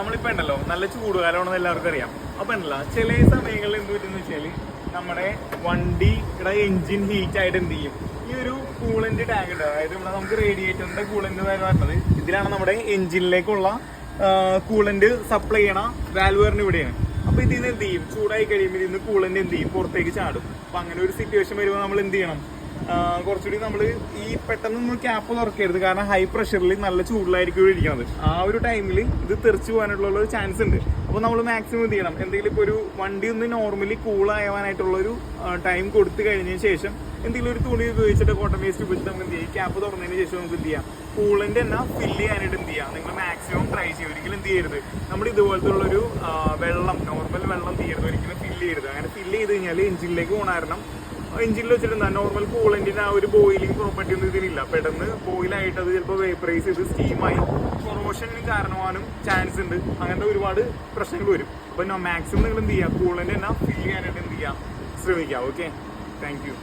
നമ്മളിപ്പോ ഉണ്ടല്ലോ നല്ല ചൂടുകാലമാണെന്ന് എല്ലാവർക്കും അറിയാം. അപ്പൊ ഉണ്ടല്ലോ ചില സമയങ്ങളിൽ എന്ത് പറ്റുന്ന വെച്ചാല് നമ്മുടെ വണ്ടിയുടെ എഞ്ചിൻ ഹീറ്റ് ആയിട്ട് എന്ത് ചെയ്യും, ഈ ഒരു കൂളന്റ് ടാങ്ക് ഉണ്ട്, അതായത് ഇവിടെ നമുക്ക് റേഡിയേറ്ററിന്റെ കൂളന്റ് വരുന്നത് ഇതിലാണ് നമ്മുടെ എഞ്ചിനിലേക്കുള്ള കൂളന്റ് സപ്ലൈ ചെയ്യണ വാൽവ് വരുന്ന ഇവിടെയാണ്. അപ്പൊ ഇതിന് എന്ത് ചെയ്യും, ചൂടായി കഴിയുമ്പോൾ ഇതിന് കൂളന്റ് എന്ത് ചെയ്യും, പുറത്തേക്ക് ചാടും. അപ്പൊ അങ്ങനെ ഒരു സിറ്റുവേഷൻ വരുമ്പോൾ നമ്മൾ എന്ത് ചെയ്യണം, കുറച്ചുകൂടി നമ്മൾ ഈ പെട്ടെന്ന് ക്യാപ്പ് തുറക്കരുത്. കാരണം ഹൈ പ്രഷറിൽ നല്ല ചൂടിലായിരിക്കും ഇരിക്കുന്നത്. ആ ഒരു ടൈമിൽ ഇത് തെറിച്ചു പോകാനുള്ള ഒരു ചാൻസ് ഉണ്ട്. അപ്പോൾ നമ്മൾ മാക്സിമം എന്ത് ചെയ്യണം, എന്തെങ്കിലും ഇപ്പോൾ ഒരു വണ്ടി ഒന്ന് നോർമലി കൂളാവാനായിട്ടുള്ളൊരു ടൈം കൊടുത്തു കഴിഞ്ഞതിന് ശേഷം എന്തെങ്കിലും ഒരു തുണി ഉപയോഗിച്ചിട്ട് കോട്ടൺ വേസ്റ്റ് ഉപയോഗിച്ച് നമുക്ക് എന്ത് ചെയ്യാം, ക്യാപ്പ് തുറന്നതിന് ശേഷം നമുക്ക് എന്ത് ചെയ്യാം, കൂളന്റ് തന്നെ ഫില്ല് ചെയ്യാനായിട്ട് എന്ത് ചെയ്യാം, നിങ്ങൾ മാക്സിമം ട്രൈ ചെയ്യും. ഒരിക്കലും എന്ത് ചെയ്യരുത്, നമ്മൾ ഇതുപോലത്തെ ഉള്ളൊരു വെള്ളം, നോർമൽ വെള്ളം ചെയ്യരുത്, ഒരിക്കലും ഫില്ല് ചെയ്യരുത്. അങ്ങനെ ഫില്ല് ചെയ്ത് കഴിഞ്ഞാൽ എഞ്ചിനിലേക്ക് പോകണ കാരണം എഞ്ചിനിൽ വെച്ചിട്ട് നോർമൽ കൂളന്റിന് ആ ഒരു ബോയിലിംഗ് പ്രോപ്പർട്ടി ഒന്നും ഇതിനില്ല. പെട്ടെന്ന് ബോയിലായിട്ട് അത് ചിലപ്പോൾ വേപ്പറൈസ് ചെയ്ത് സ്റ്റീമായി കൊറോഷന് കാരണമാകാനും ചാൻസ് ഉണ്ട്. അങ്ങനത്തെ ഒരുപാട് പ്രശ്നങ്ങൾ വരും. അപ്പോൾ മാക്സിമം നിങ്ങൾ എന്ത് ചെയ്യുക, കൂളന്റ് തന്നെ ഫില്ല് ചെയ്യാനായിട്ട് എന്ത് ചെയ്യുക, ശ്രമിക്കുക. Okay, thank you.